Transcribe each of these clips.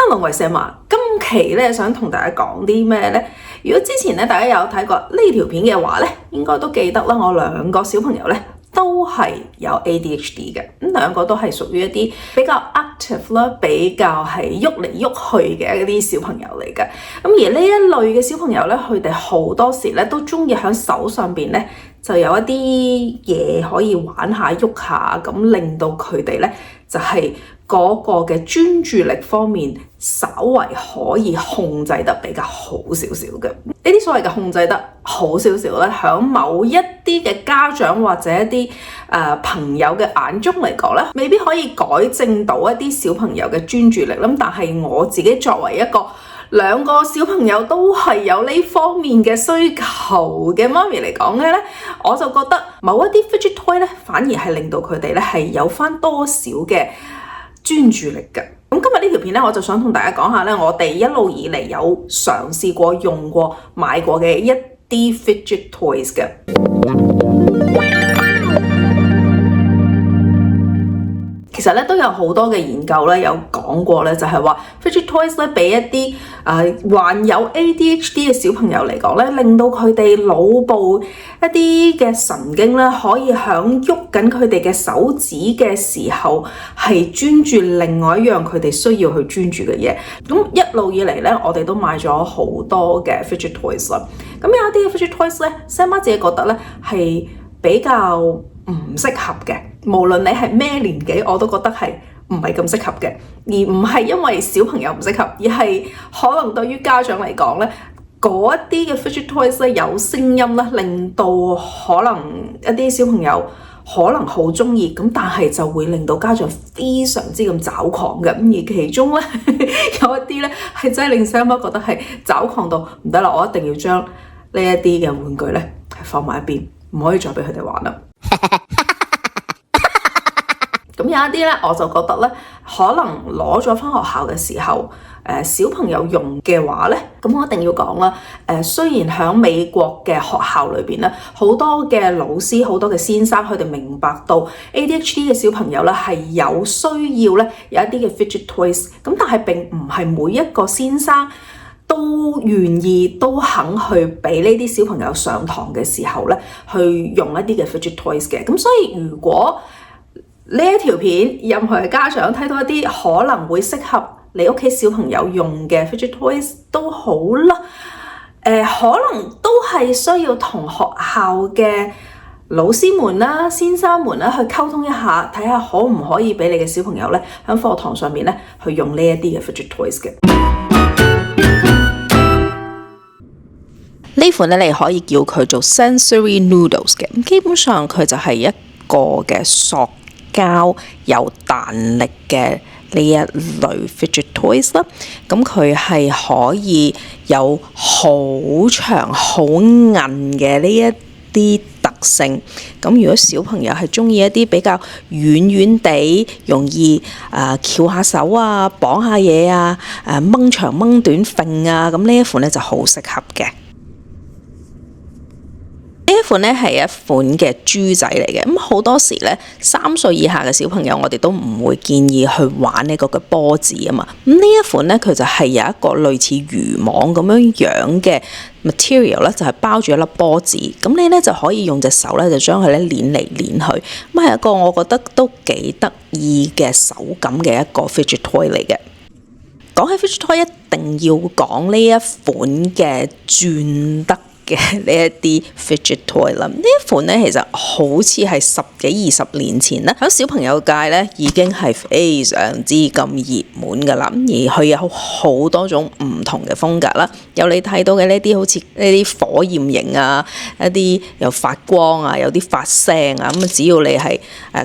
龍為社嘛，今期咧想同大家講啲咩呢？如果之前咧大家有睇過呢條片嘅話咧，應該都記得啦。我兩個小朋友咧都係有 ADHD 嘅，咁兩個都係屬於一啲比較 active 啦，比較係喐嚟喐去嘅一啲小朋友嚟嘅。咁而呢一類嘅小朋友咧，佢哋好多時咧都中意喺手上邊咧就有一啲嘢可以玩下喐下，咁令到佢哋咧就係嗰個嘅專注力方面稍為可以控制得比較好少少嘅。呢啲所謂嘅控制得好少少咧，響某一啲嘅家長或者一啲朋友嘅眼中嚟講咧，未必可以改正到一啲小朋友嘅專注力啦。但係我自己作為一個兩個小朋友都係有呢方面嘅需求嘅媽咪嚟講嘅咧，我就覺得某一啲 fidget toy 咧，反而係令到佢哋咧係有翻多少嘅專注力嘅。咁今日呢條片咧，我就想同大家講下咧，我哋一路以嚟有嘗試過、用過、買過嘅一啲 fidget toys 嘅。其實咧都有好多嘅研究咧有講過咧，就係話 fidget toys 咧俾一啲患有 ADHD 嘅小朋友嚟講咧，令到佢哋腦部一啲嘅神經咧可以響喐緊佢哋嘅手指嘅時候係專注另外一樣佢哋需要去專注嘅嘢。咁一路以嚟咧，我哋都買咗好多嘅 fidget toys 啦。咁有一啲嘅 fidget toys 咧，Sam 媽自己覺得咧係比較唔適合嘅。無論你係咩年紀，我都覺得係唔係咁適合嘅，而唔係因為小朋友唔適合，而係可能對於家長嚟講咧，嗰一啲嘅 fidget toys 咧有聲音咧，令到可能一啲小朋友可能好中意，咁但係就會令到家長非常之咁抓狂嘅。而其中咧有一啲咧係真係令 Sam 媽覺得係抓狂到唔得啦，我一定要將呢一啲嘅玩具咧係放埋一邊，唔可以再俾佢哋玩啦。咁有一啲咧，我就覺得咧，可能攞咗返學校嘅時候，小朋友用嘅話咧，咁我一定要講啦。雖然喺美國嘅學校裏邊咧，好多嘅老師、好多嘅先生，佢哋明白到 ADHD 嘅小朋友咧係有需要咧有一啲嘅 fidget toys，咁但係並唔係每一個先生都願意、都肯去俾呢啲小朋友上堂嘅時候咧，去用一啲嘅 fidget toys 嘅。咁所以如果呢一條片，任何嘅家長睇到一啲可能會適合你屋企小朋友用嘅 fidget toys 都好啦，可能都係需要同學校嘅老師們啦、先生們啦去溝通一下，睇下可唔可以俾你嘅小朋友咧喺課堂上面咧去用呢一啲嘅 fidget toys 嘅。呢款咧你可以叫佢做 sensory noodles 嘅，咁基本上佢就係一個嘅塑膠有彈力嘅呢一類 fidget toys 啦，咁佢係可以有好長好韌嘅呢一啲特性。咁如果小朋友係中意一啲比較軟軟地容易翹下手啊、綁下嘢啊、掹長掹短揈啊，咁呢一款咧就好適合嘅。呢一款咧係一款嘅豬仔嚟嘅，咁好多時咧3歲以下嘅小朋友，我哋都唔會建議去玩呢個嘅波子啊嘛。咁呢一款咧，佢就係有一個類似漁網咁樣嘅 material 咧，就係包住一粒波子。咁你咧就可以用隻手咧，就將佢咧攣嚟攣去。咁係一個我覺得都幾得意嘅手感嘅一個 fidget toy 嚟嘅。講起 fidget toy，一定要講呢一款嘅轉得嘅呢一啲 fidget toy 啦，呢一款咧其實好似係10幾20年前咧喺小朋友界咧已經係非常之咁熱門噶啦，而佢有好多種唔同嘅風格啦，有你睇到嘅呢啲好似呢啲火焰型啊，一啲又發光啊，有啲發聲啊，咁只要你係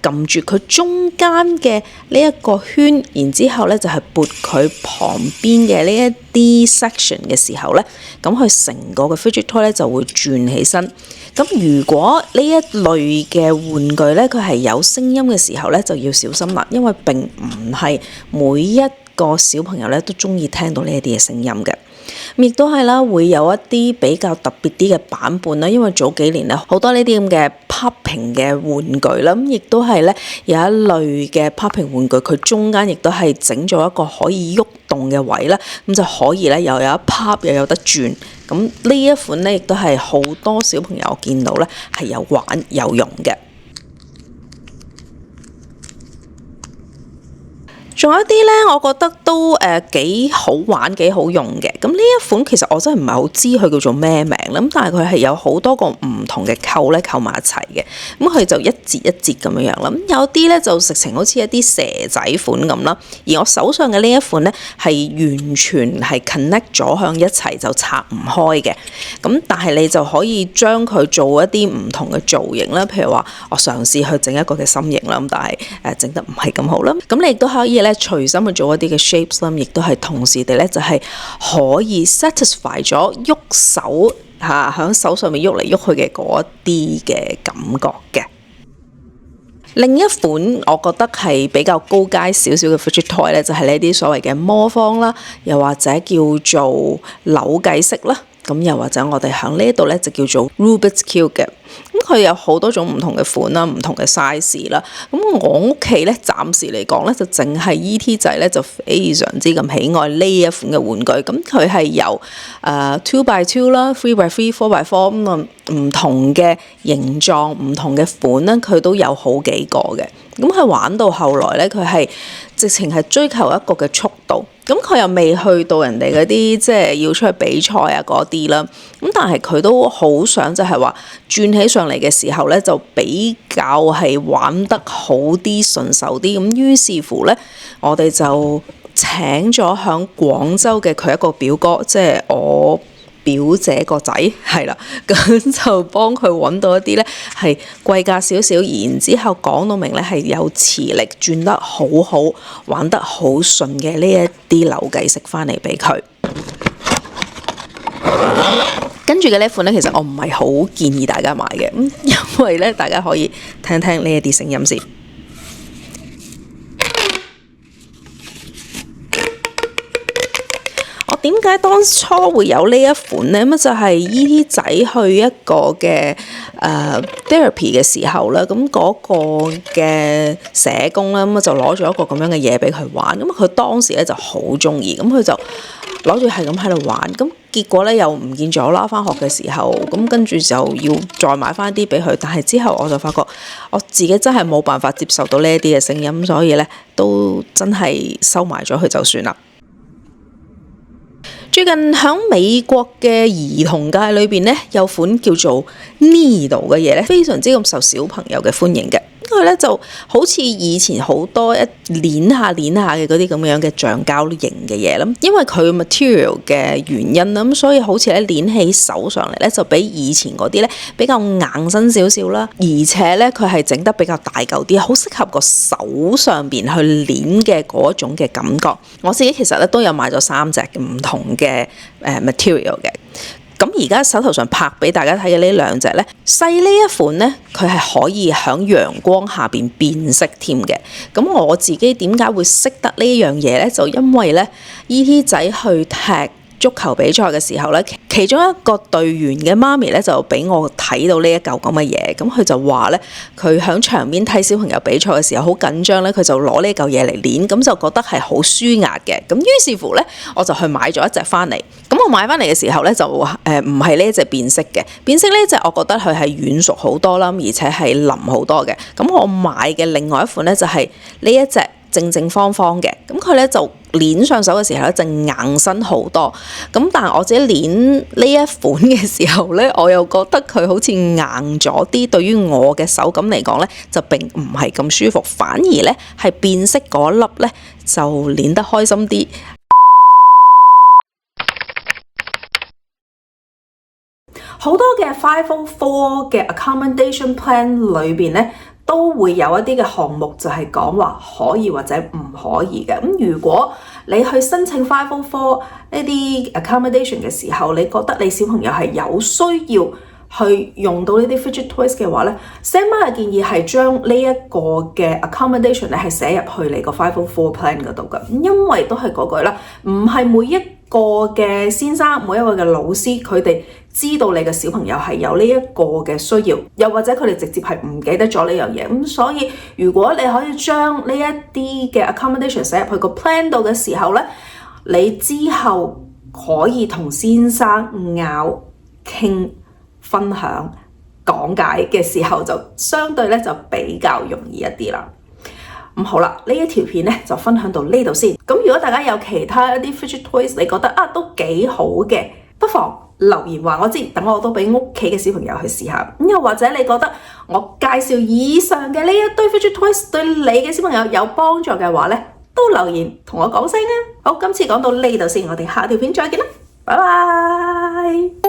撳住佢中間嘅呢一個圈，然之後咧就係撥佢旁邊嘅呢一啲 section 嘅時候咧，咁佢成個嘅 fidget toy 咧就會轉起身。咁如果呢一類嘅玩具咧，佢係有聲音嘅時候咧，就要小心啦，因為並唔係每一個小朋友咧都中意聽到呢一啲嘅聲音嘅。亦都係啦，會有一啲比較特別啲嘅版本啦，因為早幾年咧好多呢啲咁嘅 popping 嘅玩具啦，咁亦都係咧有一類嘅 popping 玩具，佢中間亦都係整咗一個可以喐動嘅位啦，咁就可以咧又有一 pop 又有得轉。咁呢一款咧亦都係好多小朋友見到咧係有玩有用嘅。仲有一啲咧，我覺得都幾好玩幾好用嘅。咁呢一款其實我真係唔係好知佢叫做咩名啦。咁但係佢係有好多個唔同嘅扣咧扣埋一齊嘅。咁佢就一節一節咁樣啦。咁有啲咧就直情好似一啲蛇仔款咁啦。而我手上嘅呢一款咧係完全係 connect 咗向一齊就拆唔開嘅。咁但係你就可以將佢做一啲唔同嘅造型啦。譬如話我嘗試去整一個嘅心形啦，咁但係整得唔係咁好啦。咁你亦都可以隨心去做一啲嘅 shapes 啦，亦都係同時地咧就係可以 satisfy 咗喐手喺手上面喐嚟喐去嘅嗰啲嘅感覺嘅。另一款我覺得係比較高階少少嘅 fidget toy 咧，就係呢啲所謂嘅魔方啦，又或者叫做扭計骰啦。咁又或者我哋喺呢度咧就叫做 Rubik's Cube 嘅，咁佢有好多種唔同嘅款啦，唔同嘅 size 啦。咁我屋企咧暫時嚟講咧就淨係 E.T. 仔咧就非常之咁喜愛呢一款嘅玩具。咁佢係由2 by 2啦、3 by 3、4 by 4咁啊唔同嘅形狀、唔同嘅款咧，佢都有好幾個嘅。咁佢玩到後來咧，佢係直情係追求一個嘅速度。咁佢又未去到人哋嗰啲即係要出去比賽啊嗰啲啦。咁但係佢都好想就係話轉起上嚟嘅時候咧，就比較係玩得好啲、順手啲。咁於是乎咧，我哋就請咗響廣州嘅佢一個表哥，即係我表姐個仔係啦，咁就幫佢揾到一啲咧係貴價少少，然之後講到明咧係有磁力轉得好好、玩得好順嘅呢一啲扭計骰翻嚟俾佢。跟住嘅呢款咧，其實我唔係好建議大家買嘅，因為咧大家可以聽聽呢一啲聲音先。點解當初會有呢一款呢？咁就係 E.T. 仔去一個嘅therapy 嘅時候咧，咁嗰個嘅社工咧，咁就攞咗一個咁樣嘅嘢俾佢玩。咁佢當時咧就好中意，咁佢就攞住係咁喺度玩。咁結果咧又唔見咗啦，返學嘅時候，咁跟住就要再買返啲俾佢。但係之後我就發覺我自己真係冇辦法接受到呢一啲嘅聲音，所以咧都真係收埋咗佢就算啦。最近喺美國嘅兒童界裏邊咧，有款叫做 Needle 嘅嘢咧，非常之咁受小朋友嘅歡迎嘅。佢咧就好似以前好多一攣下嘅嗰啲咁樣嘅橡膠型嘅嘢啦，因為佢 material 嘅原因啦，咁所以好似咧攣起手上嚟咧就比以前嗰啲咧比較硬身少少啦，而且咧佢係整得比較大嚿啲，好適合個手上邊去攣嘅嗰種嘅感覺。我自己其實咧都有買咗3隻唔同嘅material 嘅。咁而家手頭上拍俾大家睇嘅呢2隻咧，細呢一款咧，佢係可以喺陽光下邊變色添嘅。咁我自己點解會識得呢樣嘢咧？就因為咧 E.T. 仔去踢足球比賽嘅時候咧，其中一個隊員嘅媽咪咧就俾我睇到呢一嚿咁嘅嘢，咁佢就話咧，佢喺場邊睇小朋友比賽嘅時候好緊張咧，佢就攞呢嚿嘢嚟攣，咁就覺得係好舒壓嘅。咁於是乎咧，我就去買咗一隻翻嚟。咁我買翻嚟嘅時候咧，就唔係呢一隻變色嘅，變色呢隻我覺得佢係軟熟好多啦，而且係腍好多嘅。咁我買嘅另外一款咧就係呢一隻正方方嘅，咁佢咧就攣上手嘅時候咧就硬身好多。咁但係我自己攣呢一款嘅時候咧，我又覺得佢好似硬咗啲，對於我嘅手感嚟講咧就並唔係咁舒服，反而咧係變色嗰粒咧就攣得開心啲。好多嘅504嘅 accommodation plan 裏邊咧，都會有一啲嘅項目就係講話可以或者唔可以嘅。咁如果你去申請504呢啲 accommodation 嘅時候，你覺得你小朋友係有需要去用到呢啲 fidget toys 嘅話咧，Sam Ma 嘅建議係將呢一個嘅 accommodation 咧係寫入去你個504 plan 嗰度嘅，因為都係嗰句啦，唔係每一個嘅先生，每一位嘅老師，佢哋知道你嘅小朋友係有呢一個嘅需要，又或者佢哋直接係唔記得咗呢樣嘢。咁所以如果你可以將呢一啲嘅 accommodation 寫入去個 plan 度嘅時候咧，你之後可以同先生拗、傾、分享、講解嘅時候，就相對咧就比較容易一啲啦。咁好啦，呢一條片咧就分享到呢度先。咁如果大家有其他一啲 fidget toys，你覺得都幾好嘅，不妨留言話我知，等我都俾屋企嘅小朋友去試下。咁又或者你覺得我介紹以上嘅呢一堆 fidget toys 對你嘅小朋友有幫助嘅話咧，都留言同我講聲啊！好，今次講到呢度先，我哋下條片再見啦，拜拜。